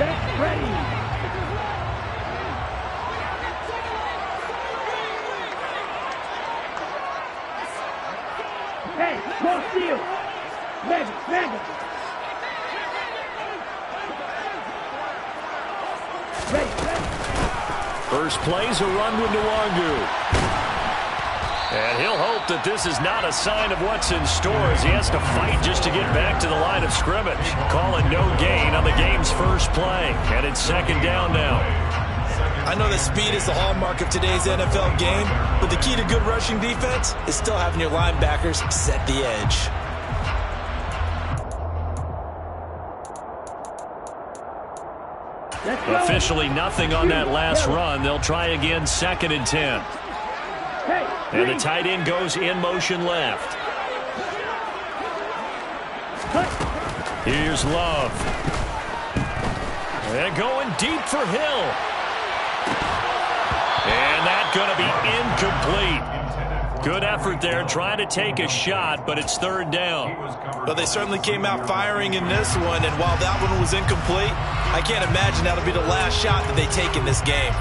Ready. Hey, go steal. Mega. Ready. First play's a run to Nwangu. And he'll hope that this is not a sign of what's in store as he has to fight just to get back to the line of scrimmage. Calling no gain on the game's first play. And it's second down now. I know that speed is the hallmark of today's NFL game, but the key to good rushing defense is still having your linebackers set the edge. Officially nothing on that last run. They'll try again, 2nd and 10. And the tight end goes in motion left. Here's Love. And going deep for Hill. And that's going to be incomplete. Good effort there, trying to take a shot, but it's 3rd down. Well, they certainly came out firing in this one, and while that one was incomplete, I can't imagine that'll be the last shot that they take in this game.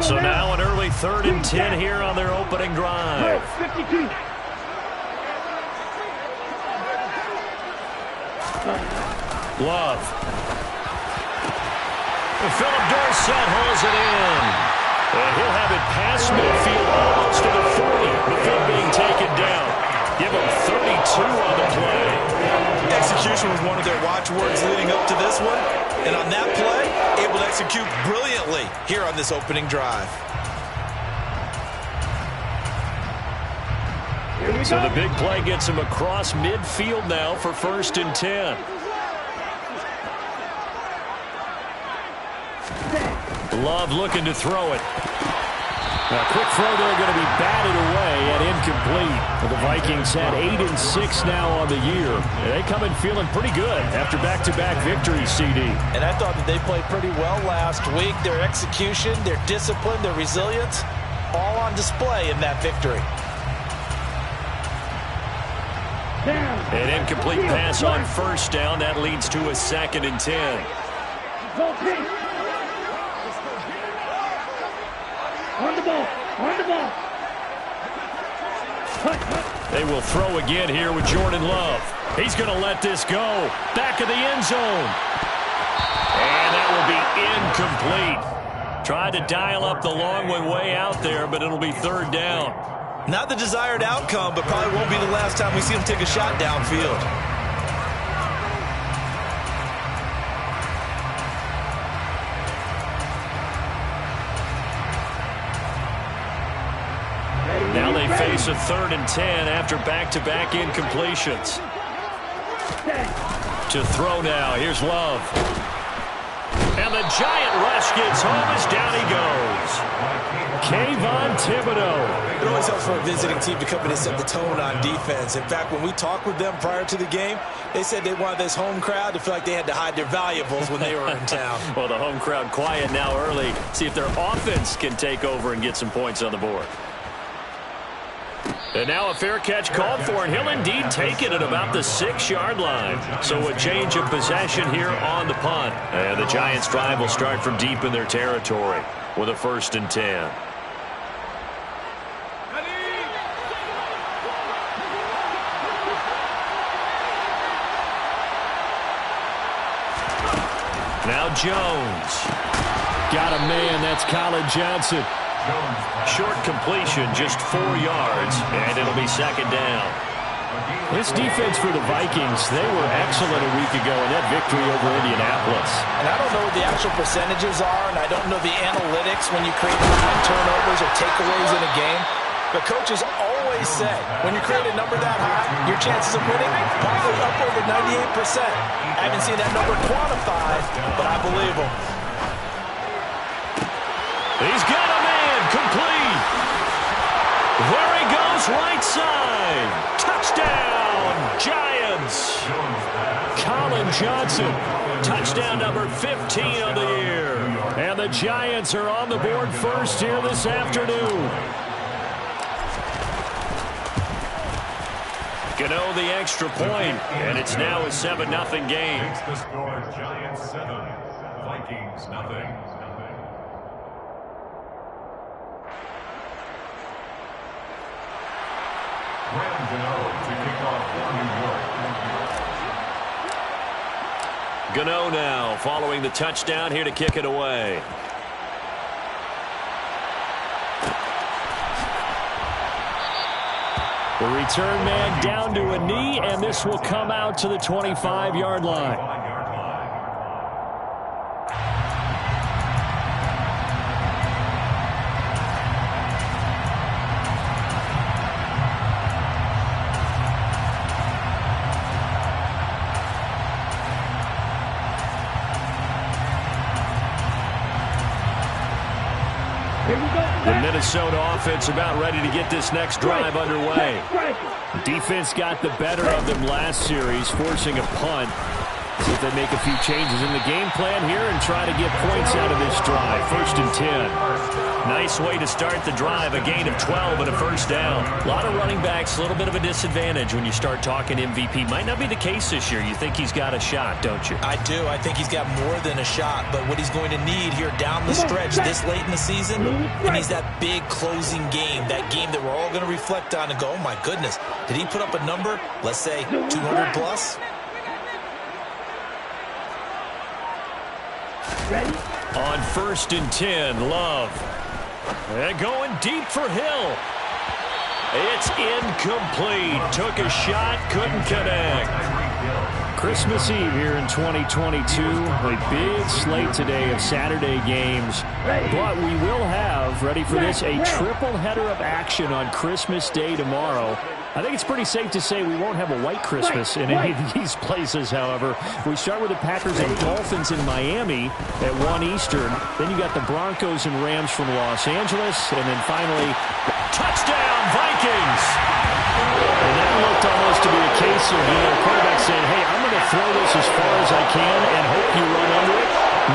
So now an early 3rd and 10 here on their opening drive. 52. Love. Philip Dorsett hauls it in. And he'll have it past midfield, almost to the 40. The field being taken down. Give him 32 on the play. Execution was one of their watchwords leading up to this one. And on that play, able to execute brilliantly here on this opening drive. So the big play gets him across midfield now for 1st and 10. Love looking to throw it. A quick throw there, going to be batted away and incomplete. Well, the Vikings had 8-6 now on the year. They come in feeling pretty good after back-to-back victories, CD. And I thought that they played pretty well last week. Their execution, their discipline, their resilience, all on display in that victory. An incomplete pass on 1st down. That leads to a 2nd and 10. On the ball. They will throw again here with Jordan Love. He's going to let this go. Back of the end zone. And that will be incomplete. Tried to dial up the long one way out there, but it'll be 3rd down. Not the desired outcome, but probably won't be the last time we see him take a shot downfield. Now they face a 3rd and 10 after back-to-back incompletions. To throw now. Here's Love. And the giant rush gets home as down he goes. Kayvon Thibodeaux. It always helps for a visiting team to come in and set the tone on defense. In fact, when we talked with them prior to the game, they said they wanted this home crowd to feel like they had to hide their valuables when they were in town. Well, the home crowd quiet now early. See if their offense can take over and get some points on the board. And now a fair catch called for, and he'll indeed take it at about the 6-yard line. So a change of possession here on the punt. And the Giants' drive will start from deep in their territory with a 1st and 10. Now Jones. Got a man, that's Colin Johnson. Short completion, just 4 yards, and it'll be 2nd down. This defense for the Vikings, they were excellent a week ago in that victory over Indianapolis. And I don't know what the actual percentages are, and I don't know the analytics when you create 9 turnovers or takeaways in a game. But coaches always say, when you create a number that high, your chances of winning probably up over 98%. I haven't seen that number quantified, but I believe them. He's got a man, complete. There he goes, right side. Touchdown, Giants. Colin Johnson, touchdown number 15 of the year. And the Giants are on the board first here this afternoon. Gano the extra point, and it's now a 7-0 game. Makes the score Giants 7, Vikings nothing. Graham Gano to kick off for New York. Gano now following the touchdown here to kick it away. The return man down to a knee, and this will come out to the 25-yard line. The Minnesota offense about ready to get this next drive underway. Defense got the better of them last series, forcing a punt. See if they make a few changes in the game plan here and try to get points out of this drive. 1st and 10. Nice way to start the drive. A gain of 12 and a first down. A lot of running backs, a little bit of a disadvantage when you start talking MVP. Might not be the case this year. You think he's got a shot, don't you? I do. I think he's got more than a shot. But what he's going to need here down the stretch this late in the season, he needs that big closing game. That game that we're all going to reflect on and go, oh my goodness, did he put up a number? Let's say 200 plus? Ready? On 1st and 10, Love. And going deep for Hill. It's incomplete. Took a shot, couldn't connect. Christmas Eve here in 2022. A big slate today of Saturday games. But we will have, ready for this, a triple header of action on Christmas Day tomorrow. I think it's pretty safe to say we won't have a white Christmas in any of these places, however. We start with the Packers and Dolphins in Miami at 1 Eastern. Then you got the Broncos and Rams from Los Angeles. And then finally, touchdown, Vikings! And that looked almost to be a case of, the quarterback saying, hey, I'm going to throw this as far as I can and hope you run under it.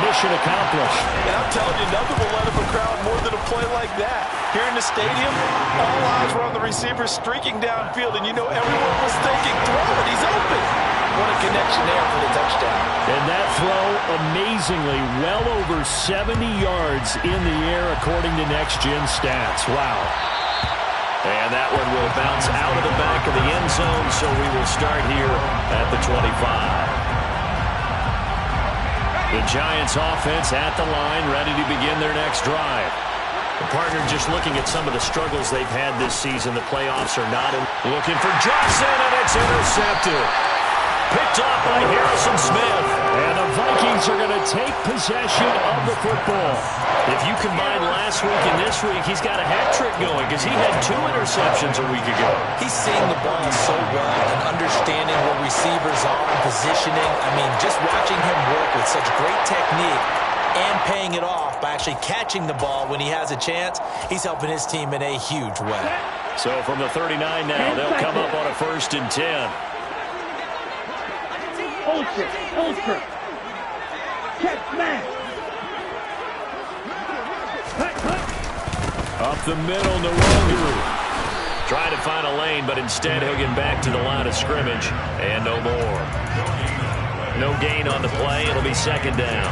Mission accomplished. And I'm telling you, nothing will let up a crowd more than a play like that. Here in the stadium, all eyes were on the receiver streaking downfield, and you know everyone was thinking, throw it, he's open. What a connection there for the touchdown. And that throw, amazingly, well over 70 yards in the air, according to Next Gen Stats. Wow. And that one will bounce out of the back of the end zone, so we will start here at the 25. The Giants offense at the line, ready to begin their next drive. The partner just looking at some of the struggles they've had this season. The playoffs are not in. Looking for Johnson, and it's intercepted. Picked off by Harrison Smith. And the Vikings are going to take possession of the football. If you combine last week and this week, he's got a hat trick going because he had 2 interceptions a week ago. He's seeing the ball so well and understanding where receivers are and positioning. I mean, just watching him work with such great technique and paying it off by actually catching the ball when he has a chance, he's helping his team in a huge way. So from the 39 now, they'll come up on a 1st and 10. Ultra. Check man. Up the middle, Nwogu. Trying to find a lane, but instead he'll get back to the line of scrimmage. And no more. No gain on the play. It'll be 2nd down.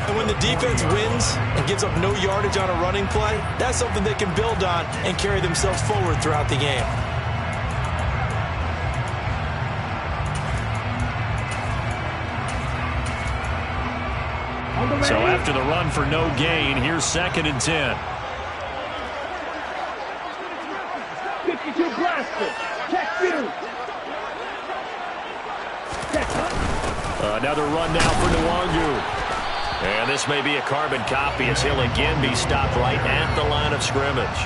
And when the defense wins and gives up no yardage on a running play, that's something they can build on and carry themselves forward throughout the game. So after the run for no gain, here's 2nd and 10. 52 blaster. Check view. Another run now for Nwogu. And this may be a carbon copy as he'll again be stopped right at the line of scrimmage.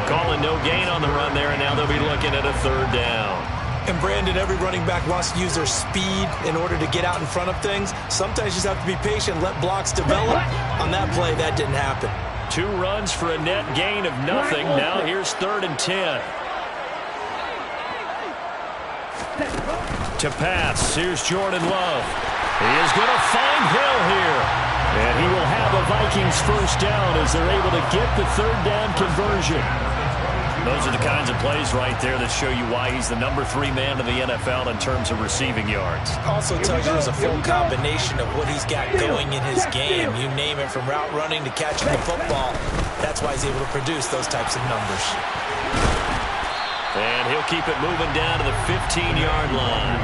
Calling no gain on the run there, and now they'll be looking at a 3rd down. And Brandon, every running back wants to use their speed in order to get out in front of things. Sometimes you just have to be patient, let blocks develop. On that play, that didn't happen. 2 runs for a net gain of nothing. Now here's 3rd and 10. To pass, here's Jordan Love. He is going to find Hill here. And he will have a Vikings 1st down as they're able to get the 3rd down conversion. Those are the kinds of plays right there that show you why he's the number 3 man in the NFL in terms of receiving yards. Also tells you there's a full combination of what he's got going in his game. You name it, from route running to catching the football. That's why he's able to produce those types of numbers. And he'll keep it moving down to the 15-yard line.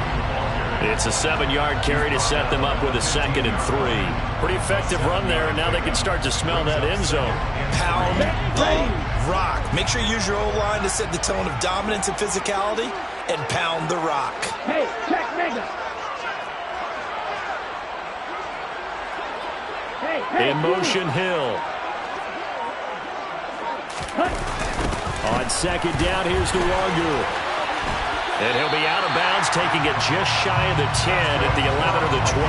It's a 7-yard carry to set them up with a 2nd and 3. Pretty effective run there, and now they can start to smell that end zone. Pound the rock. Make sure you use your O-line to set the tone of dominance and physicality, and pound the rock. Hey, check Mega. In motion, Hill. On 2nd down, here's DeWangu. And he'll be out of bounds, taking it just shy of the 10 at the 11 or the 12.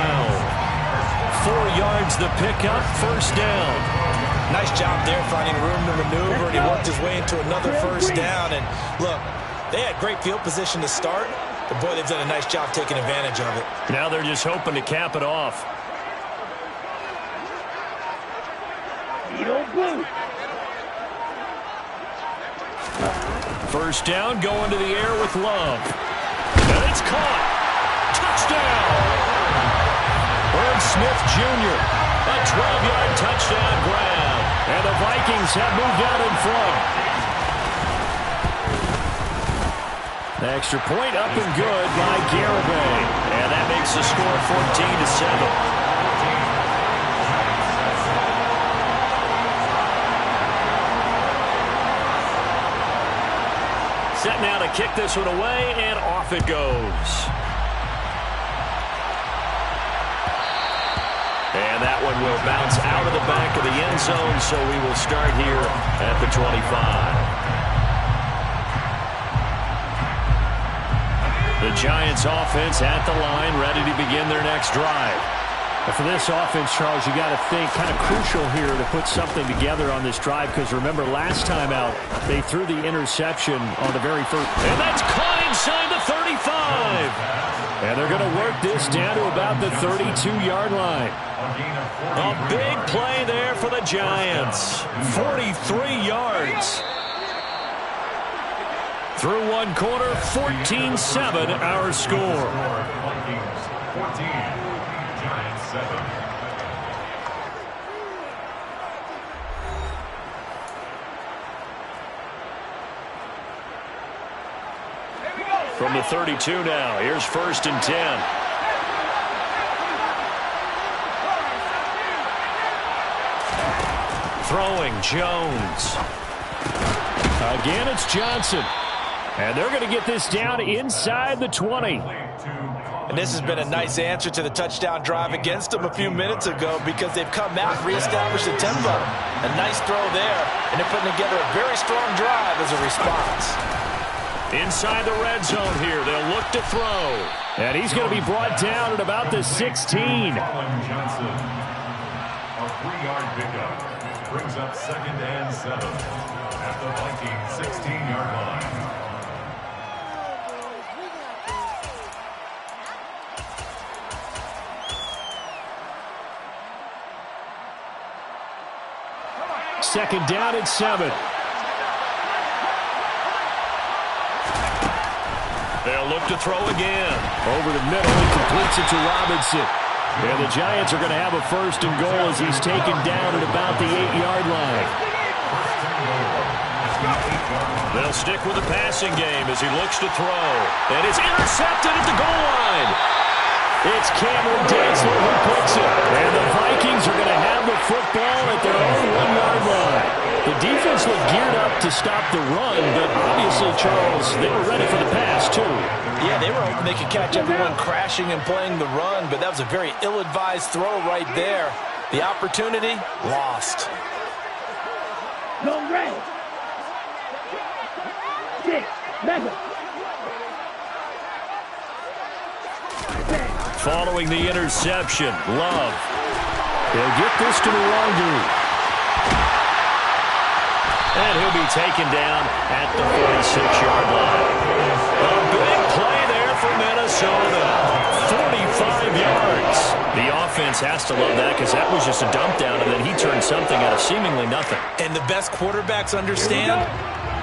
4 yards the pickup, 1st down. Nice job there finding room to maneuver, and he worked his way into another 1st down. And look, they had great field position to start, but boy, they've done a nice job taking advantage of it. Now they're just hoping to cap it off. Blue. 1st down, going to the air with Love. And it's caught. Touchdown! Irv Smith Jr. A 12-yard touchdown grab. And the Vikings have moved out in front. The extra point up and good by Garibay. And that makes the score 14-7. Set now to kick this one away, and off it goes. And that one will bounce out of the back of the end zone, so we will start here at the 25. The Giants offense at the line, ready to begin their next drive. And for this offense, Charles, you got to think kind of crucial here to put something together on this drive, because remember last time out they threw the interception on the very first. And that's caught inside the 35. And they're going to work this down to about the 32-yard line. A big play there for the Giants. 43 yards. Through one quarter, 14-7 our score. Vikings 14, Giants 7. From the 32 now, here's 1st and 10. Throwing, Jones. Again, it's Johnson. And they're going to get this down inside the 20. And this has been a nice answer to the touchdown drive against them a few minutes ago, because they've come out and reestablished the tempo. A nice throw there, and they're putting together a very strong drive as a response. Inside the red zone here, they'll look to throw. And he's going to be brought down at about the 16. Johnson, a 3-yard pickup, brings up 2nd and 7 at the Vikings 16-yard line. Second down at 7. They'll look to throw again. Over the middle, he completes it to Robinson. And the Giants are going to have a 1st and goal as he's taken down at about the 8-yard line. They'll stick with the passing game as he looks to throw. And it's intercepted at the goal line. It's Cameron Dantzler who picks it. And the Vikings are going to have the football at their own 1-yard line. The defense looked geared up to stop the run, but obviously, Charles, they were ready for the pass, too. Yeah, they were hoping they could catch everyone crashing and playing the run, but that was a very ill-advised throw right there. The opportunity, lost. No red. 6, Mega. Following the interception, Love. They'll get this to DeWangu. And he'll be taken down at the 46-yard line. A big play there for Minnesota. 45 yards. The offense has to love that, because that was just a dump down, and then he turned something out of seemingly nothing. And the best quarterbacks understand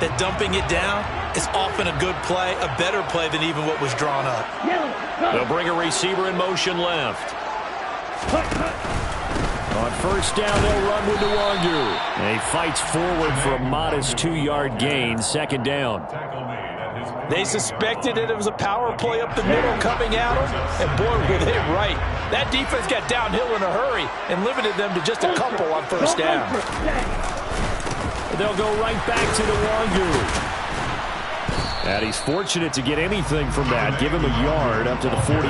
that dumping it down is often a good play, a better play than even what was drawn up. They'll bring a receiver in motion left. On first down, they'll run with Nwangu. And he fights forward for a modest 2-yard gain, second down. They suspected it was a power play up the middle coming at them, and boy, were they right. That defense got downhill in a hurry and limited them to just a couple on first down. They'll go right back to Nwangu. And he's fortunate to get anything from that. Give him a yard up to the 49.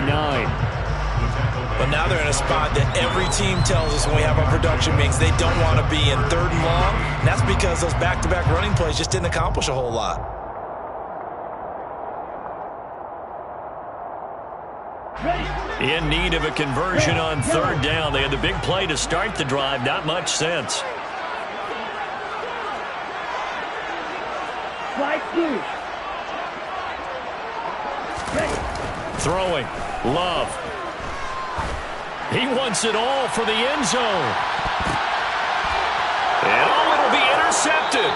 But now they're in a spot that every team tells us when we have our production meetings they don't want to be in, third and long. And that's because those back-to-back running plays just didn't accomplish a whole lot. In need of a conversion on third down. They had the big play to start the drive. Not much sense. Throwing. Love. He wants it all for the end zone. And it'll be intercepted.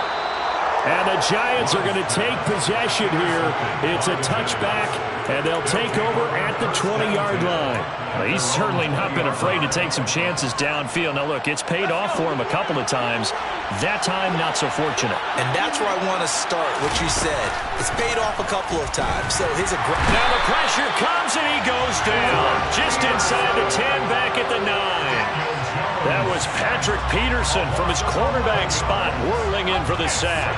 And the Giants are going to take possession here. It's a touchback, and they'll take over at the 20-yard line. Well, he's certainly not been afraid to take some chances downfield. Now, look, it's paid off for him a couple of times. That time, not so fortunate. And that's where I want to start, what you said. It's paid off a couple of times. So now the pressure comes, and he goes down. Just inside the 10, back at the 9. That was Patrick Peterson from his quarterback spot whirling in for the sack.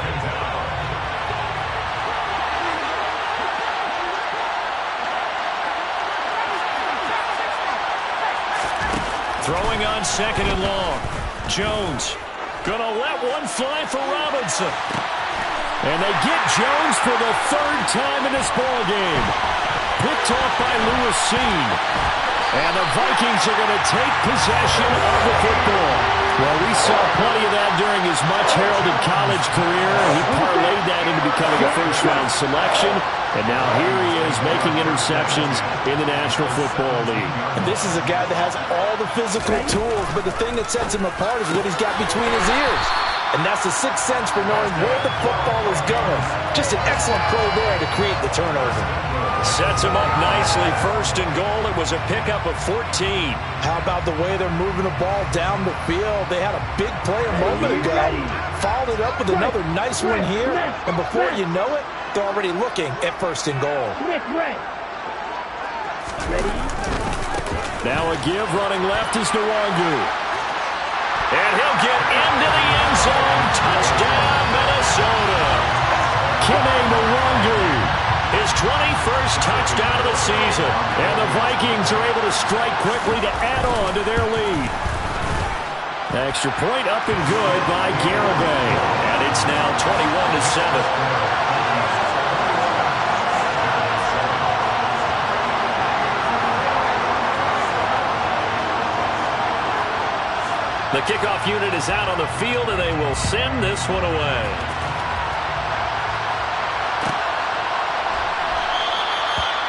Throwing on second and long. Jones gonna let one fly for Robinson. And they get Jones for the third time in this ballgame. Picked off by Lewis Cine. And the Vikings are going to take possession of the football. Well, we saw plenty of that during his much-heralded college career. He parlayed that into becoming a first-round selection. And now here he is making interceptions in the National Football League. And this is a guy that has all the physical tools, but the thing that sets him apart is what he's got between his ears. And that's the sixth sense for knowing where the football is going. Just an excellent play there to create the turnover. Sets him up nicely. First and goal. It was a pickup of 14. How about the way they're moving the ball down the field? They had a big play a moment ago. Followed it up with another nice one here. And before you know it, they're already looking at first and goal. Now a give running left is Nwangu. And he'll get into the end zone. Touchdown, Minnesota. Kene Nwangu. His 21st touchdown of the season. And the Vikings are able to strike quickly to add on to their lead. Extra point up and good by Garibay. And it's now 21-7. The kickoff unit is out on the field, and they will send this one away.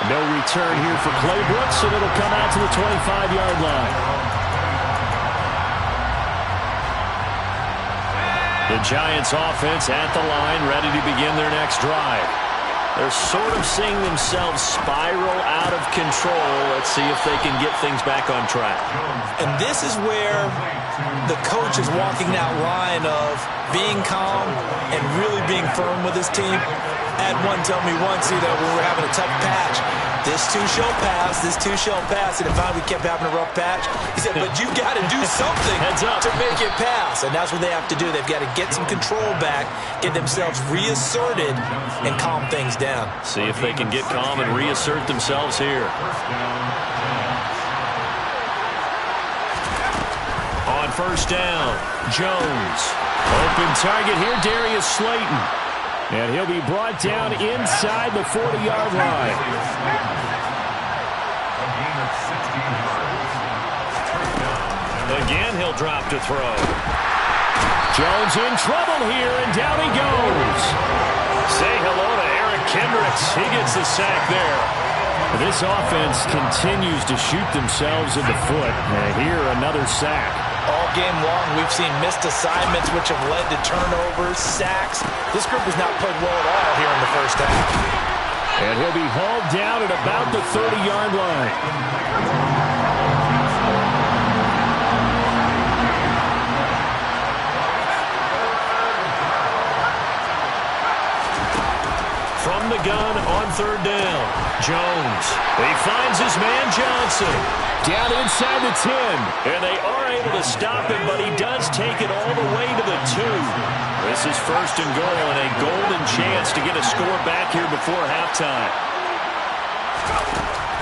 No return here for Clay Brooks, and it'll come out to the 25-yard line. The Giants offense at the line, ready to begin their next drive. They're sort of seeing themselves spiral out of control. Let's see if they can get things back on track. And this is where the coach is walking that line of being calm and really being firm with his team. I had one tell me once, when we were having a tough patch, this too shall pass, this too shall pass. And if we kept having a rough patch, he said, but you got to do something to make it pass. And that's what they have to do. They've got to get some control back, get themselves reasserted, and calm things down. See if they can get calm and reassert themselves here. On first down, Jones. Open target here, Darius Slayton. And he'll be brought down inside the 40-yard line. Again, he'll drop to throw. Jones in trouble here, and down he goes. Say hello to Eric Kendricks. He gets the sack there. This offense continues to shoot themselves in the foot. And here, another sack. All game long, we've seen missed assignments which have led to turnovers, sacks. This group has not played well at all here in the first half. And he'll be hauled down at about the 30-yard line. From the gun on third down, Jones. He finds his man Johnson. Down inside the 10. And they are able to stop him, but he does take it all the way to the 2. This is first and goal and a golden chance to get a score back here before halftime.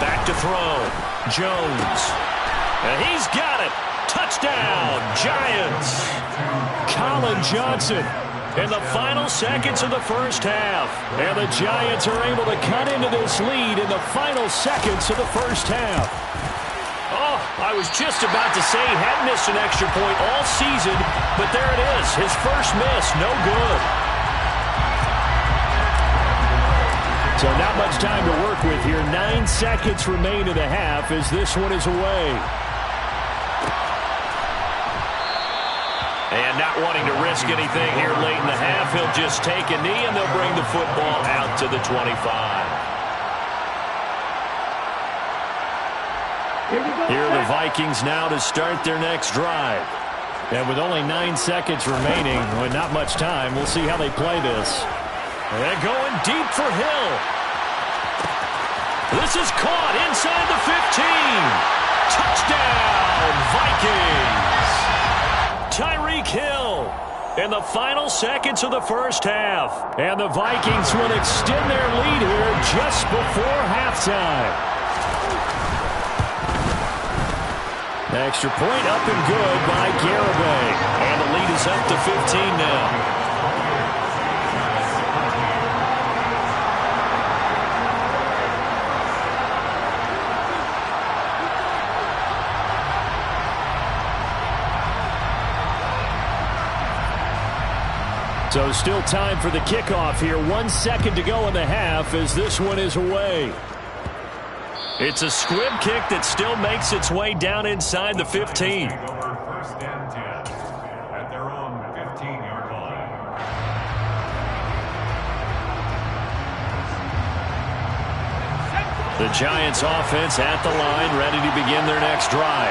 Back to throw. Jones. And he's got it. Touchdown, Giants. Colin Johnson. In the final seconds of the first half. And the Giants are able to cut into this lead in the final seconds of the first half. Oh, I was just about to say he hadn't missed an extra point all season, but there it is. His first miss, no good. So not much time to work with here. 9 seconds remain in the half as this one is away. And not wanting to risk anything here late in the half, he'll just take a knee and they'll bring the football out to the 25. Here are the Vikings now to start their next drive. And with only 9 seconds remaining, with not much time, we'll see how they play this. And going deep for Hill. This is caught inside the 15. Touchdown, Vikings. Tyreek Hill in the final seconds of the first half. And the Vikings will extend their lead here just before halftime. Extra point up and good by Garibay. And the lead is up to 15 now. So still time for the kickoff here. 1 second to go in the half as this one is away. It's a squib kick that still makes its way down inside the 15. First and 10 at their own 15-yard line. The Giants offense at the line, ready to begin their next drive.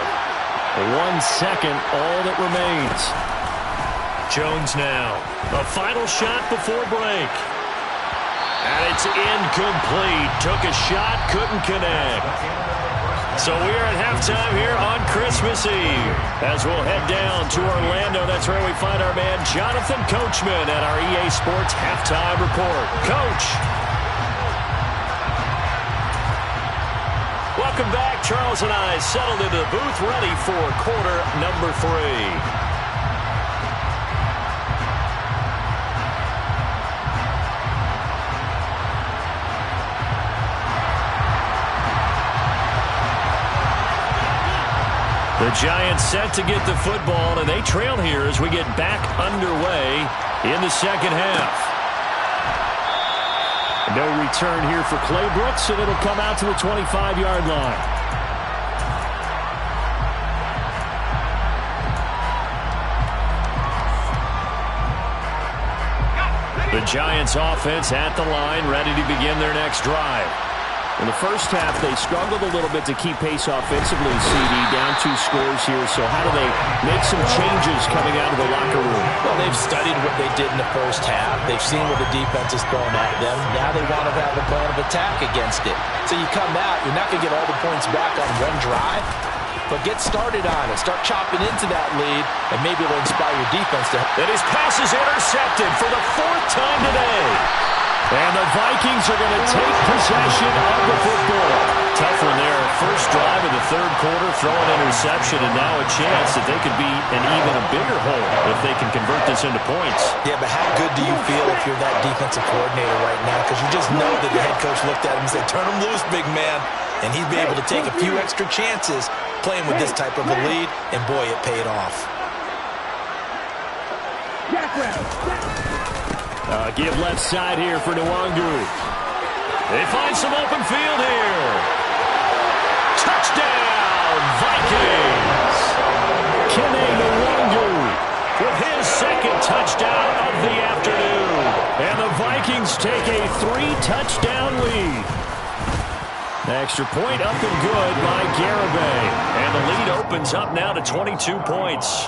1 second, all that remains. Jones now. A final shot before break. And it's incomplete. Took a shot, couldn't connect. So we are at halftime here on Christmas Eve. As we'll head down to Orlando, that's where we find our man Jonathan Coachman at our EA Sports Halftime Report. Coach. Welcome back. Charles and I settled into the booth, ready for quarter number 3. The Giants set to get the football, and they trail here as we get back underway in the second half. No return here for Clay Brooks, and it'll come out to the 25-yard line. The Giants offense at the line, ready to begin their next drive. In the first half, they struggled a little bit to keep pace offensively, CD, down 2 scores here. So how do they make some changes coming out of the locker room? Well, they've studied what they did in the first half. They've seen what the defense is throwing at them. Now they want to have a plan of attack against it. So you come out, you're not going to get all the points back on one drive, but get started on it. Start chopping into that lead, and maybe it'll inspire your defense to... And his pass is intercepted for the 4th time today. And the Vikings are going to take possession of the football. Tough one there. First drive of the 3rd quarter, throwing interception, and now a chance that they could be in even a bigger hole if they can convert this into points. Yeah, but how good do you feel if you're that defensive coordinator right now? Because you just know that the head coach looked at him and said, turn him loose, big man. And he'd be able to take a few extra chances playing with this type of a lead, and boy, it paid off. Give left side here for Nwangu. They find some open field here. Touchdown, Vikings! Kene Nwangu second touchdown of the afternoon. And the Vikings take a 3-touchdown lead. The extra point up and good by Garibay. And the lead opens up now to 22 points.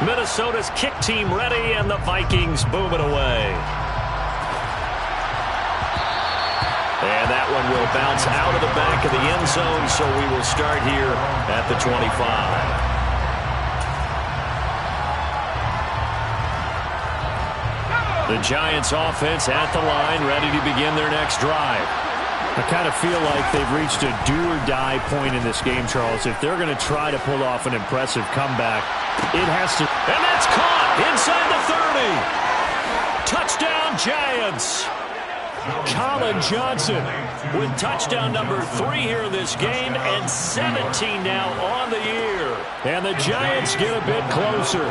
Minnesota's kick team ready, and the Vikings boom it away. And that one will bounce out of the back of the end zone, so we will start here at the 25. The Giants offense at the line, ready to begin their next drive. I kind of feel like they've reached a do-or-die point in this game, Charles. If they're going to try to pull off an impressive comeback, it has to. And that's caught inside the 30. Touchdown, Giants. Colin Johnson with touchdown number 3 here in this game, and 17 now on the year. And the Giants get a bit closer.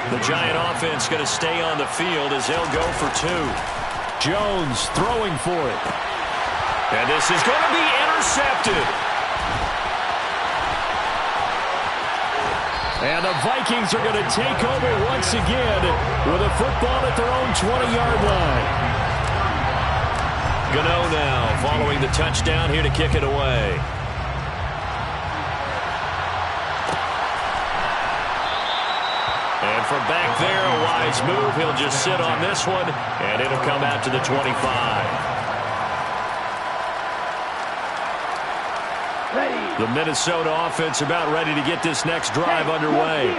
The Giant offense going to stay on the field as they'll go for 2. Jones throwing for it. And this is going to be intercepted. And the Vikings are going to take over once again with a football at their own 20-yard line. Gano now following the touchdown here to kick it away. And from back there, a wise move. He'll just sit on this one, and it'll come out to the 25. The Minnesota offense about ready to get this next drive underway.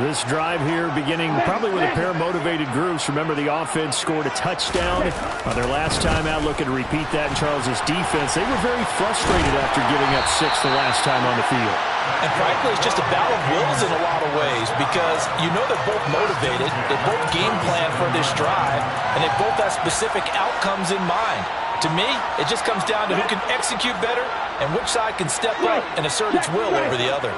This drive here beginning probably with a pair of motivated groups. Remember, the offense scored a touchdown on their last time out. Looking to repeat that in Charles's defense. They were very frustrated after giving up 6 the last time on the field. And frankly, it's just a battle of wills in a lot of ways, because you know they're both motivated. They both game plan for this drive, and they both have specific outcomes in mind. To me, it just comes down to who can execute better and which side can step up and assert its will over the other.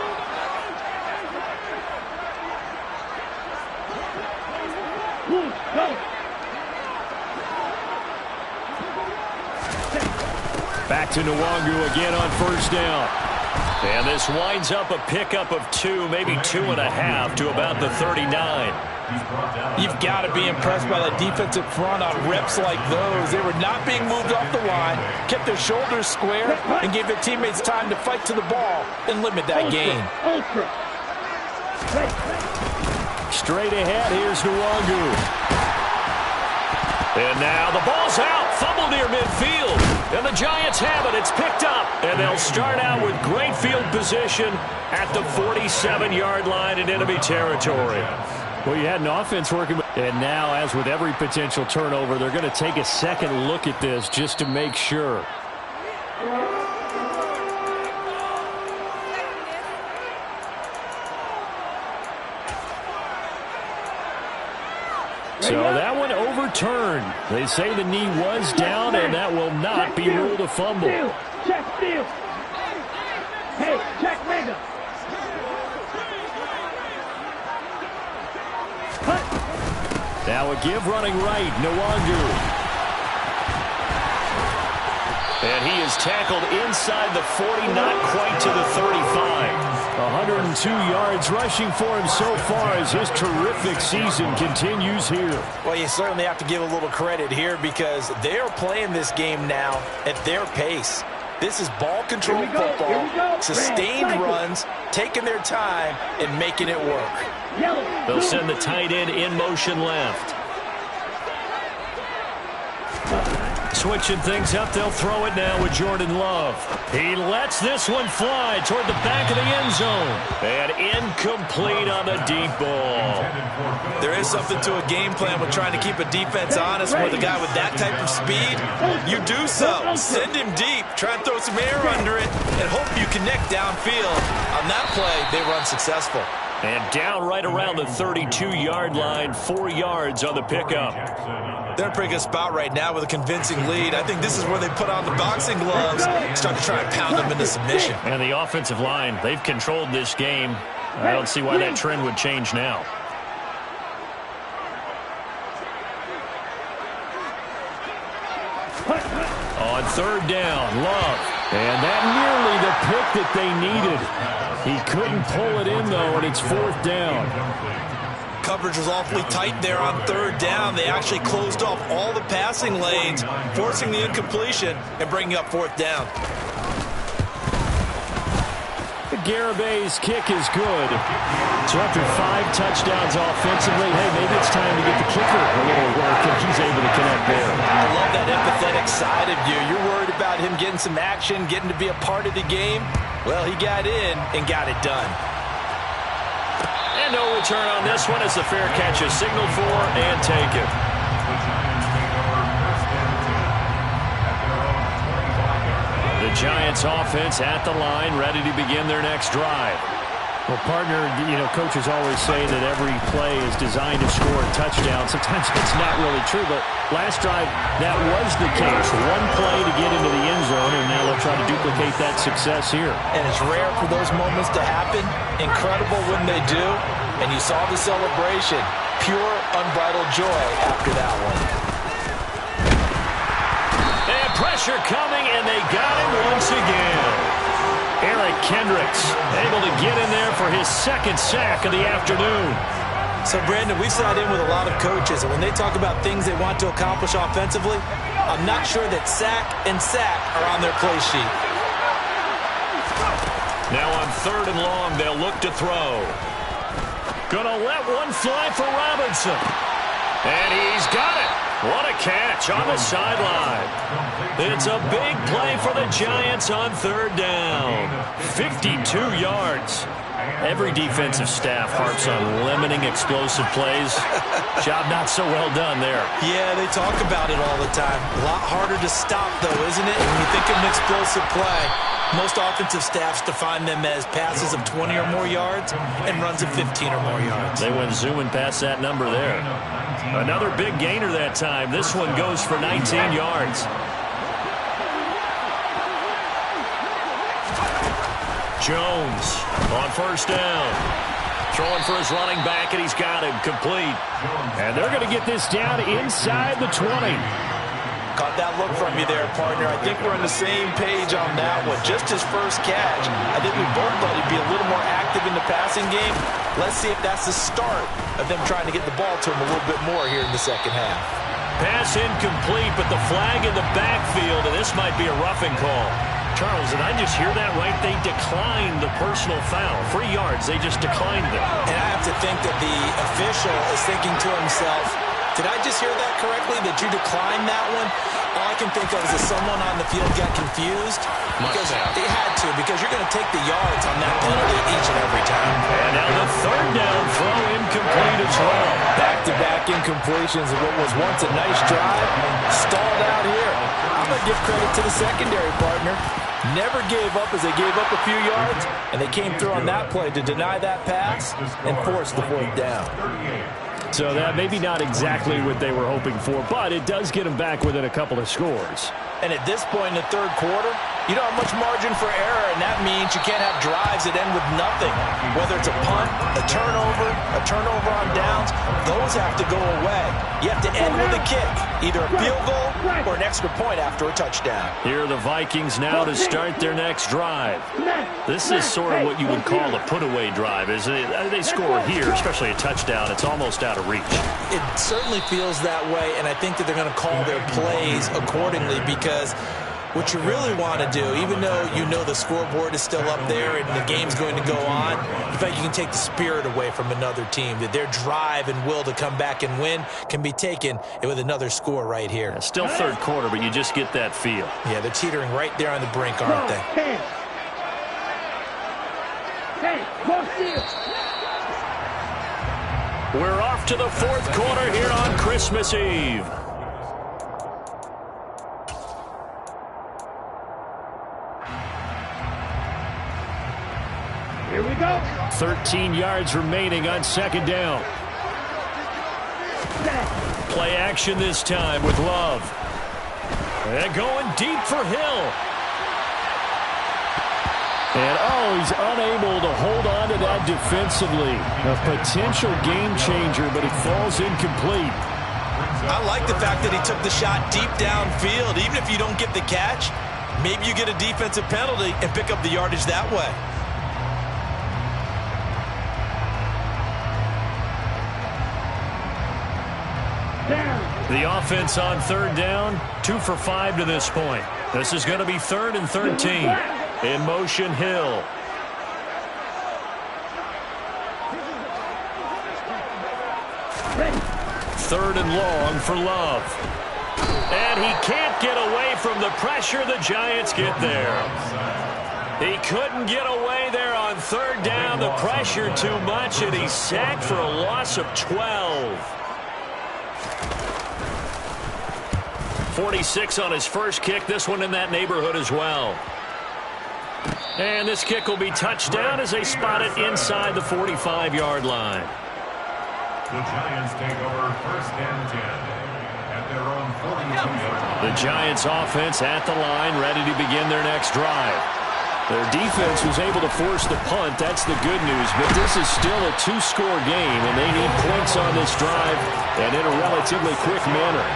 Back to Nwangu again on first down. And this winds up a pickup of 2, maybe 2.5 to about the 39. You've got to be impressed by that defensive front on reps like those. They were not being moved off the line, kept their shoulders square, and gave their teammates time to fight to the ball and limit that gain. Straight ahead, here's Nwangu. And now the ball's out. Fumble near midfield. And the Giants have it. It's picked up. And they'll start out with great field position at the 47-yard line in enemy territory. Well, you had an offense working. And now, as with every potential turnover, they're going to take a second look at this just to make sure. So that one overturned. They say the knee was down, and that will not be ruled a fumble. Check field. Hey, check Mega. Now a give running right, Nwangu. And he is tackled inside the 40, not quite to the 35. 102 yards rushing for him so far as his terrific season continues here. Well, you certainly have to give a little credit here, because they are playing this game now at their pace. This is ball control football, sustained runs, taking their time and making it work. They'll send the tight end in motion left. Switching things up, they'll throw it now with Jordan Love. He lets this one fly toward the back of the end zone. And incomplete on the deep ball. There is something to a game plan with trying to keep a defense honest with a guy with that type of speed. You do so. Send him deep. Try and throw some air under it and hope you connect downfield. On that play, they were unsuccessful. And down right around the 32-yard line, 4 yards on the pickup. They're in a pretty good spot right now with a convincing lead. I think this is where they put on the boxing gloves, start to try and pound them into submission. And the offensive line, they've controlled this game. I don't see why that trend would change now. On third down, Love. And that nearly the pick that they needed. He couldn't pull it in, though, and it's fourth down. Coverage was awfully tight there on third down. They actually closed off all the passing lanes, forcing the incompletion and bringing up fourth down. Garabay's kick is good. So after 5 touchdowns offensively, hey, maybe it's time to get the kicker a little work, and he's able to connect there. I love that empathetic side of you. You're worried about him getting some action, getting to be a part of the game. Well, he got in and got it done. And no return on this one as the fair catch is signaled for and taken. The Giants offense at the line, ready to begin their next drive. Well, partner, coaches always say that every play is designed to score a touchdown. Sometimes it's not really true, but last drive, that was the case. One play to get into the end zone, and now they'll try to duplicate that success here. And it's rare for those moments to happen. Incredible when they do. And you saw the celebration. Pure, unbridled joy after that one. And pressure coming, and they got him once again. Eric Kendricks able to get in there for his second sack of the afternoon. So, Brandon, we sat in with a lot of coaches, and when they talk about things they want to accomplish offensively, I'm not sure that sack and sack are on their play sheet. Now on 3rd and long, they'll look to throw. Gonna let one fly for Robinson. And he's got it. What a catch on the sideline. It's a big play for the Giants on 3rd down. 52 yards. Every defensive staff harps on limiting explosive plays. Job not so well done there. Yeah, they talk about it all the time. A lot harder to stop, though, isn't it? When you think of an explosive play, most offensive staffs define them as passes of 20 or more yards and runs of 15 or more yards. They went zooming past that number there. Another big gainer that time. This one goes for 19 yards. Jones on 1st down. Throwing for his running back, and he's got him complete. And they're going to get this down inside the 20. Caught that look from you there, partner. I think we're on the same page on that one. Just his first catch. I think we both thought he'd be a little more active in the passing game. Let's see if that's the start of them trying to get the ball to him a little bit more here in the second half. Pass incomplete, but the flag in the backfield, and this might be a roughing call. Charles, did I just hear that right? They declined the personal foul. 3 yards, they just declined it. And I have to think that the official is thinking to himself, did I just hear that correctly, that you declined that one? All I can think of is that someone on the field got confused. Because they had to, because you're going to take the yards on that penalty each and every time. And now the 3rd down throw incomplete as well. Back-to-back incompletions of what was once a nice drive, stalled out here. I'm going to give credit to the secondary, partner. Never gave up as they gave up a few yards, and they came through on that play to deny that pass and force the 4th down. So that maybe not exactly what they were hoping for, but it does get them back within a couple of scores. And at this point in the 3rd quarter, you don't have much margin for error, and that means you can't have drives that end with nothing. Whether it's a punt, a turnover on downs, those have to go away. You have to end with a kick, either a field goal or an extra point after a touchdown. Here are the Vikings now to start their next drive. This is sort of what you would call a put-away drive, isn't it? They score here, especially a touchdown. It's almost out of reach. It certainly feels that way, and I think that they're going to call their plays accordingly because what you really want to do, even though you know the scoreboard is still up there and the game's going to go on, in fact, you can take the spirit away from another team, that their drive and will to come back and win can be taken with another score right here. Yeah, still 3rd quarter, but you just get that feel. Yeah, they're teetering right there on the brink, aren't they? We're off to the 4th quarter here on Christmas Eve. Here we go. 13 yards remaining on 2nd down. Play action this time with Love. And going deep for Hill. And, he's unable to hold on to that defensively. A potential game changer, but it falls incomplete. I like the fact that he took the shot deep downfield. Even if you don't get the catch, Maybe you get a defensive penalty and pick up the yardage that way. The offense on 3rd down, 2 for 5 to this point. This is going to be 3rd and 13. In motion, Hill. Third and long for Love. And he can't get away from the pressure. The Giants get there. He couldn't get away there on 3rd down. The pressure too much, and he's sacked for a loss of 12. 46 on his first kick. This one in that neighborhood as well. And this kick will be touchdown as they spot it inside the 45-yard line. The Giants take over 1st and 10 at their own 42-yard line. The Giants offense at the line, ready to begin their next drive. Their defense was able to force the punt. That's the good news. But this is still a 2-score game, and they need points on this drive and in a relatively quick manner.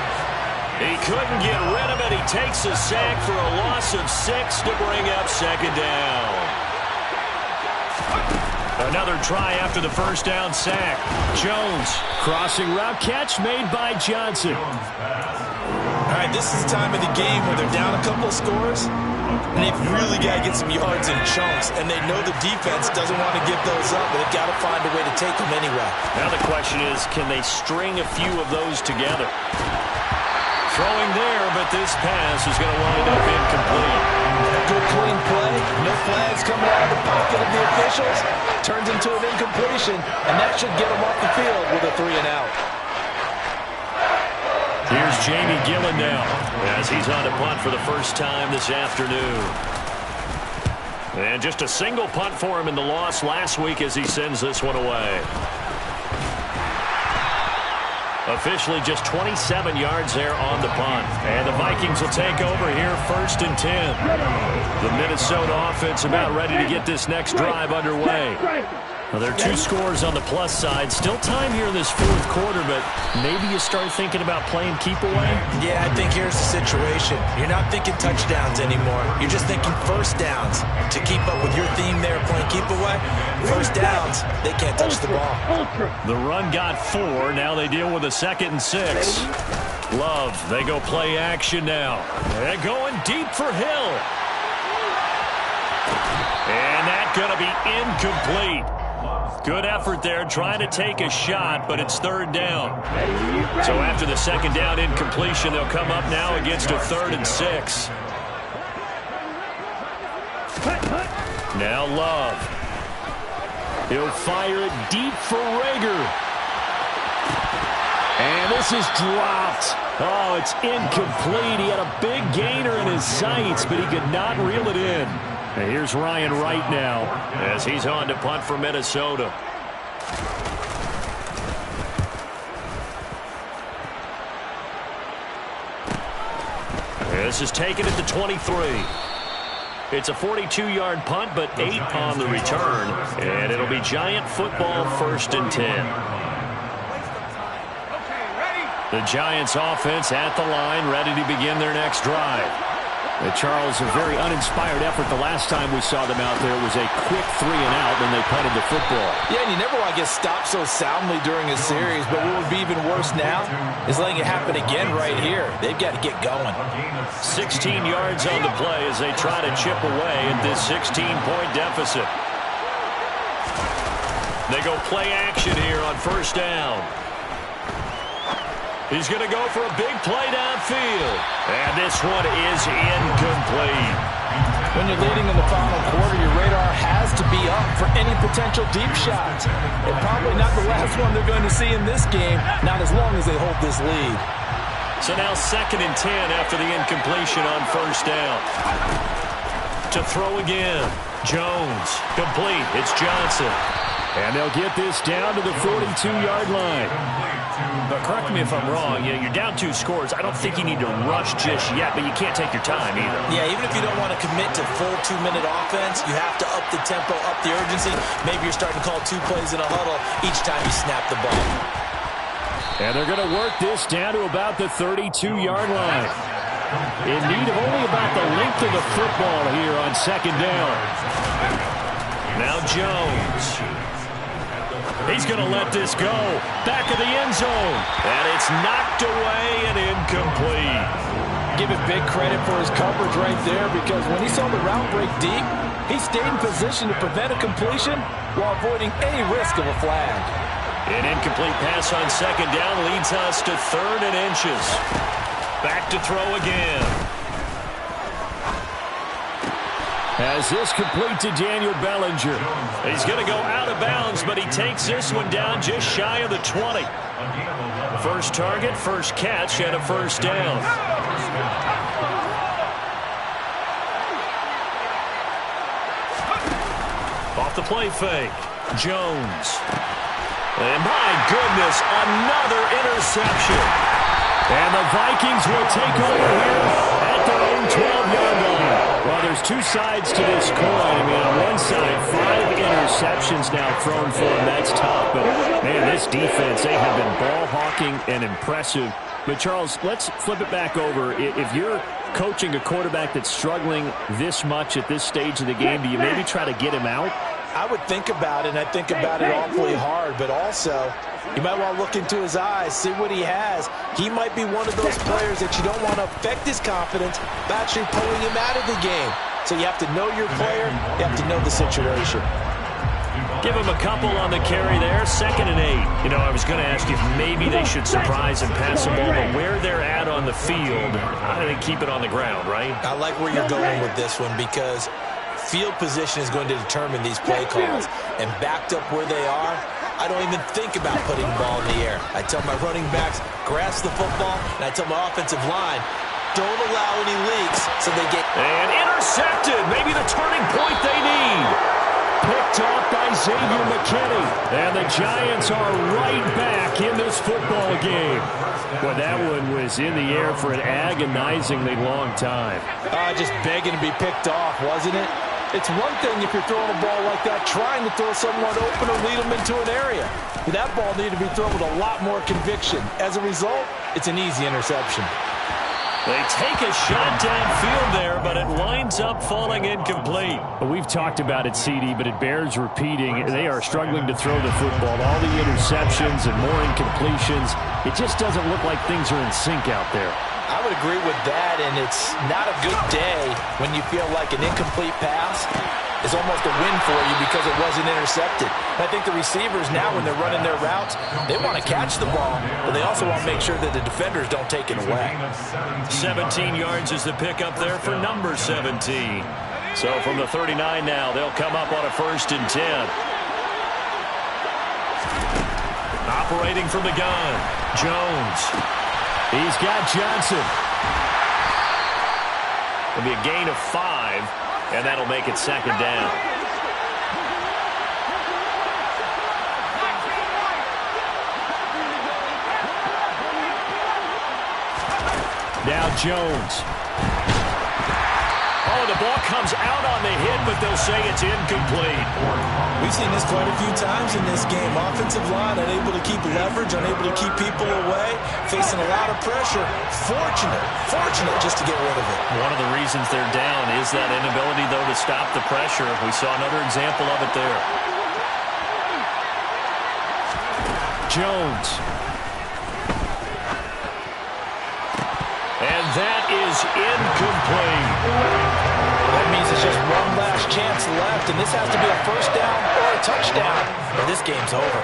He couldn't get rid of it. He takes a sack for a loss of 6 to bring up 2nd down. Another try after the 1st down sack. Jones, crossing route catch made by Johnson. All right, this is the time of the game where they're down a couple of scores, and they've really got to get some yards in chunks, and they know the defense doesn't want to give those up, but they've got to find a way to take them anyway. Now the question is, can they string a few of those together? Throwing there, but this pass is going to wind up incomplete. Good clean play. No flags coming out of the pocket of the officials. Turns into an incompletion, and that should get them off the field with a 3-and-out. Here's Jamie Gillen now as he's on a punt for the first time this afternoon. And just a single punt for him in the loss last week as he sends this one away. Officially just 27 yards there on the punt. And the Vikings will take over here 1st and 10. The Minnesota offense about ready to get this next drive underway. Well, there are 2 scores on the plus side. Still time here in this 4th quarter, but maybe you start thinking about playing keep away? Yeah, I think here's the situation. You're not thinking touchdowns anymore. You're just thinking 1st downs. To keep up with your theme there, playing keep away, 1st downs, they can't touch the ball. The run got 4. Now they deal with a 2nd and 6. Love, they go play action now. They're going deep for Hill. And that's going to be incomplete. Good effort there, trying to take a shot, but it's 3rd down. So after the 2nd down incompletion, they'll come up now against a 3rd and 6. Now Love. He'll fire it deep for Rager. And this is dropped. Oh, it's incomplete. He had a big gainer in his sights, but he could not reel it in. And here's Ryan Wright now as he's on to punt for Minnesota. This is taken at the 23. It's a 42-yard punt, but 8 on the return. And it'll be Giant football 1st and 10. The Giants offense at the line, ready to begin their next drive. Charles, a very uninspired effort the last time we saw them out there. Was a quick 3-and-out when they punted the football. Yeah, and you never want to get stopped so soundly during a series, but what would be even worse now is letting it happen again right here. They've got to get going. 16 yards on the play as they try to chip away at this 16-point deficit. They go play action here on 1st down. He's going to go for a big play downfield. And this one is incomplete. When you're leading in the final quarter, your radar has to be up for any potential deep shots. And probably not the last one they're going to see in this game, not as long as they hold this lead. So now 2nd and 10 after the incompletion on 1st down. To throw again. Jones. Complete. It's Johnson. And they'll get this down to the 42-yard line. But correct me if I'm wrong, you're down 2 scores. I don't think you need to rush just yet, but you can't take your time either. Yeah, even if you don't want to commit to full 2-minute offense, you have to up the tempo, up the urgency. Maybe you're starting to call 2 plays in a huddle each time you snap the ball. And they're going to work this down to about the 32-yard line. In need of only about the length of the football here on second down. Now Jones. He's going to let this go. Back of the end zone. And it's knocked away and incomplete. Give him big credit for his coverage right there, because when he saw the route break deep, he stayed in position to prevent a completion while avoiding any risk of a flag. An incomplete pass on second down leads us to 3rd and inches. Back to throw again. Has this complete to Daniel Bellinger. He's going to go out of bounds, but he takes this one down just shy of the 20. First target, first catch, and a first down. Off the play fake. Jones. And my goodness, another interception. And the Vikings will take over here at their own 12-yard line. Well, there's two sides to this coin. I mean, on one side, 5 interceptions now thrown for them. That's tough. But, man, this defense, they have been ball hawking and impressive. But, Charles, let's flip it back over. If you're coaching a quarterback that's struggling this much at this stage of the game, do you maybe try to get him out? I would think about it, and I think about it awfully hard, but also you might want to look into his eyes, see what he has. He might be one of those players that you don't want to affect his confidence by actually pulling him out of the game. So you have to know your player, you have to know the situation. Give him a couple on the carry there, 2nd and 8. You know, I was going to ask you if maybe they should surprise and pass the ball, but where they're at on the field, I think keep it on the ground, right? I like where you're going with this one, because field position is going to determine these play calls. And backed up where they are, I don't even think about putting the ball in the air. I tell my running backs, grasp the football, and I tell my offensive line, don't allow any leaks so they get... And intercepted, maybe the turning point they need. Picked off by Xavier McKinney. And the Giants are right back in this football game. Boy, that one was in the air for an agonizingly long time. Just begging to be picked off, wasn't it? It's one thing if you're throwing a ball like that, trying to throw someone open or lead them into an area. But that ball needed to be thrown with a lot more conviction. As a result, it's an easy interception. They take a shot downfield there, but it winds up falling incomplete. We've talked about it, CD, but it bears repeating. They are struggling to throw the football. All the interceptions and more incompletions. It just doesn't look like things are in sync out there. I would agree with that, and it's not a good day when you feel like an incomplete pass is almost a win for you because it wasn't intercepted. And I think the receivers now, when they're running their routes, they want to catch the ball, but they also want to make sure that the defenders don't take it away. 17 yards is the pickup there for number 17. So from the 39 now, they'll come up on a 1st and 10. Operating from the gun, Jones. He's got Johnson. It'll be a gain of 5, and that'll make it 2nd down. Now Jones. Oh, the ball comes out on the hit, but they'll say it's incomplete. We've seen this quite a few times in this game. Offensive line unable to keep leverage, unable to keep people away, facing a lot of pressure. Fortunate just to get rid of it. One of the reasons they're down is that inability, though, to stop the pressure. We saw another example of it there. Jones. And that is incomplete. That means it's just one last chance left, and this has to be a 1st down or a touchdown, or this game's over.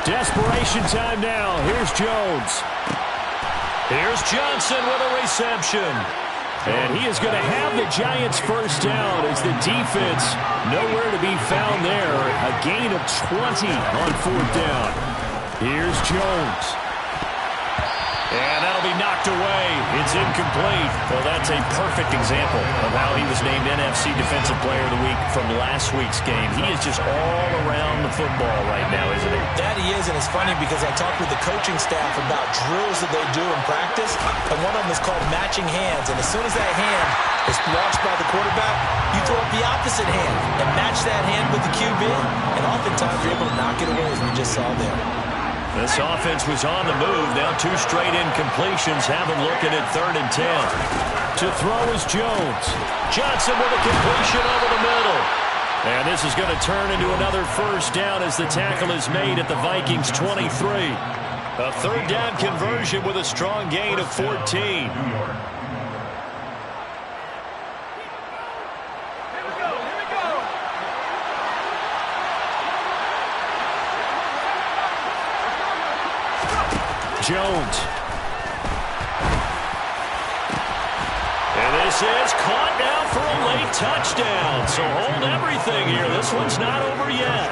Desperation time now. Here's Jones. Here's Johnson with a reception. And he is going to have the Giants 1st down as the defense nowhere to be found there. A gain of 20 on 4th down. Here's Jones. And that'll be knocked away. It's incomplete. Well, that's a perfect example of how he was named NFC Defensive Player of the Week from last week's game. He is just all around the football right now, isn't he? That he is, and it's funny because I talked with the coaching staff about drills that they do in practice, and one of them is called matching hands. And as soon as that hand is watched by the quarterback, you throw up the opposite hand and match that hand with the QB, and oftentimes you're able to knock it away, as we just saw there. This offense was on the move. Now 2 straight incompletions. Have him looking at 3rd and 10. To throw is Jones. Johnson with a completion over the middle. And this is going to turn into another first down as the tackle is made at the Vikings 23. A 3rd down conversion with a strong gain of 14. Jones. And this is caught now for a late touchdown. So hold everything here. This one's not over yet.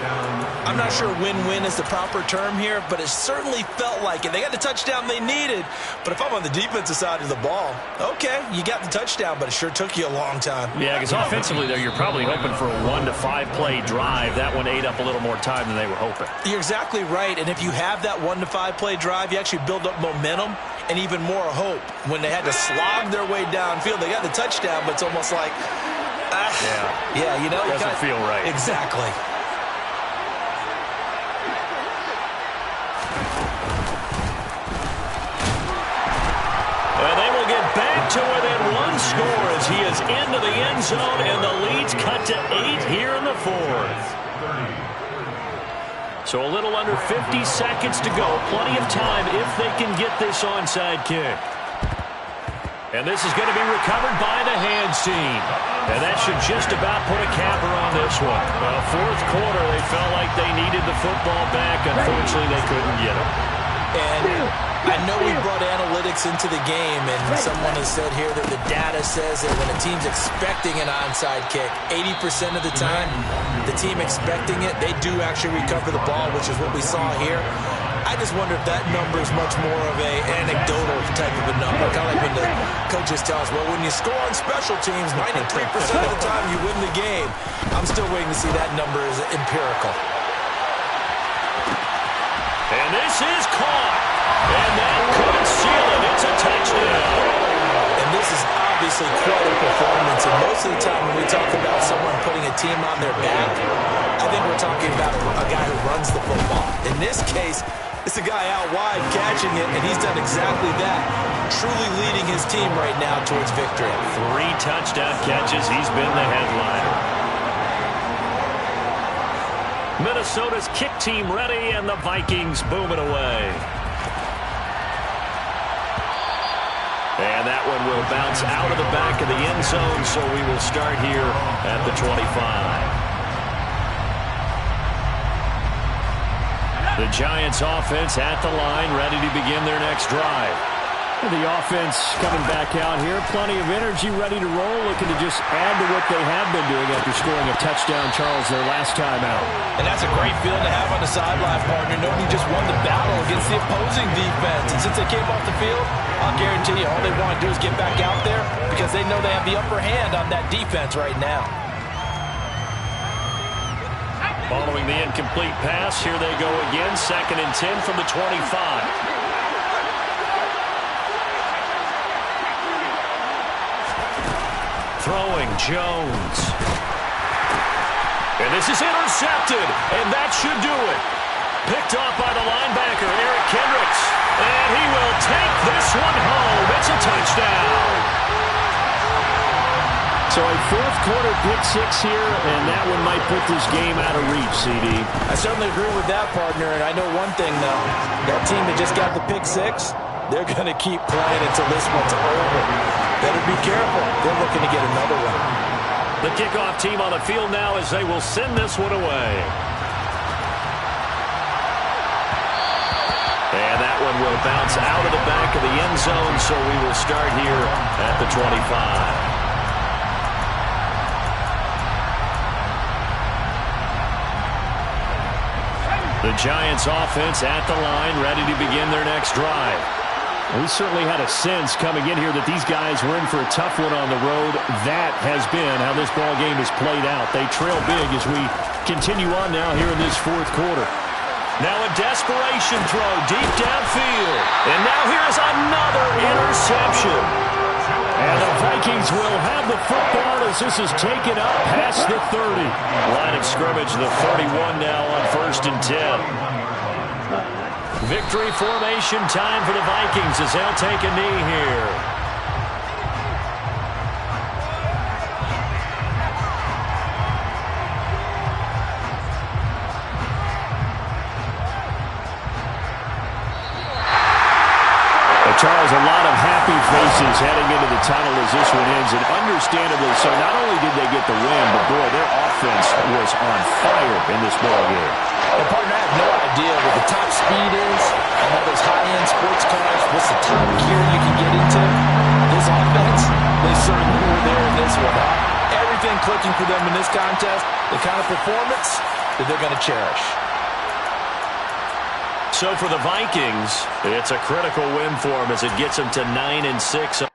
I'm not sure win-win is the proper term here, but it certainly felt like it. They got the touchdown they needed, but if I'm on the defensive side of the ball, okay, you got the touchdown, but it sure took you a long time. Yeah, because offensively, though, you're probably hoping for a 1 to 5 play drive. That one ate up a little more time than they were hoping. You're exactly right, and if you have that 1 to 5 play drive, you actually build up momentum and even more hope. When they had to slog their way downfield, they got the touchdown, but it's almost like, yeah, you know, doesn't feel right. Exactly. And they will get back to within 1 score as he is into the end zone, and the lead's cut to 8 here in the 4th. So a little under 50 seconds to go. Plenty of time if they can get this onside kick. And this is going to be recovered by the hands team. And that should just about put a capper on this one. Well, 4th quarter, they felt like they needed the football back. Unfortunately, they couldn't get it. And I know we brought analytics into the game, and someone has said here that the data says that when a team's expecting an onside kick, 80% of the time, the team expecting it, they do actually recover the ball, which is what we saw here. I just wonder if that number is much more of a anecdotal type of a number. Kind of like when the coaches tell us, well, when you score on special teams, 93% of the time you win the game. I'm still waiting to see that number as empirical. And this is caught. And that could seal it. It's a touchdown. And this is obviously quite a performance. And most of the time when we talk about someone putting a team on their back, I think we're talking about a guy who runs the football. In this case, it's a guy out wide catching it, and he's done exactly that, truly leading his team right now towards victory. 3 touchdown catches. He's been the headliner. Minnesota's kick team ready, and the Vikings booming away. And that one will bounce out of the back of the end zone, so we will start here at the 25. The Giants offense at the line, ready to begin their next drive. The offense coming back out here. Plenty of energy, ready to roll, looking to just add to what they have been doing after scoring a touchdown, Charles, their last time out. And that's a great feeling to have on the sideline, partner, knowing you just won the battle against the opposing defense. And since they came off the field, I'll guarantee you all they want to do is get back out there because they know they have the upper hand on that defense right now. Following the incomplete pass, here they go again. 2nd and 10 from the 25. Throwing Jones. And this is intercepted, and that should do it. Picked off by the linebacker, Eric Kendricks. And he will take this one home. It's a touchdown. So a 4th quarter pick 6 here, and that one might put this game out of reach, CD. I certainly agree with that, partner, and I know one thing, though. That team that just got the pick 6, they're going to keep playing until this one's over. Better be careful. They're looking to get another one. The kickoff team on the field now as they will send this one away. And that one will bounce out of the back of the end zone, so we will start here at the 25. The Giants offense at the line, ready to begin their next drive. We certainly had a sense coming in here that these guys were in for a tough one on the road. That has been how this ball game has played out. They trail big as we continue on now here in this fourth quarter. Now a desperation throw deep downfield. And now here's another interception. And the Vikings will have the football as this is taken up past the 30. Line of scrimmage, the 31 now on 1st and 10. Victory formation time for the Vikings as they'll take a knee here. Charles, a lot of happy faces heading into the tunnel as this one ends, and understandably so. Not only did they get the win, but boy, their offense was on fire in this ball game. And partner, I have no idea what the top speed is on all those high-end sports cars. What's the top gear you can get into? This offense, they certainly were there in this one. Everything clicking for them in this contest, the kind of performance that they're going to cherish. So for the Vikings, it's a critical win for them as it gets them to 9-6.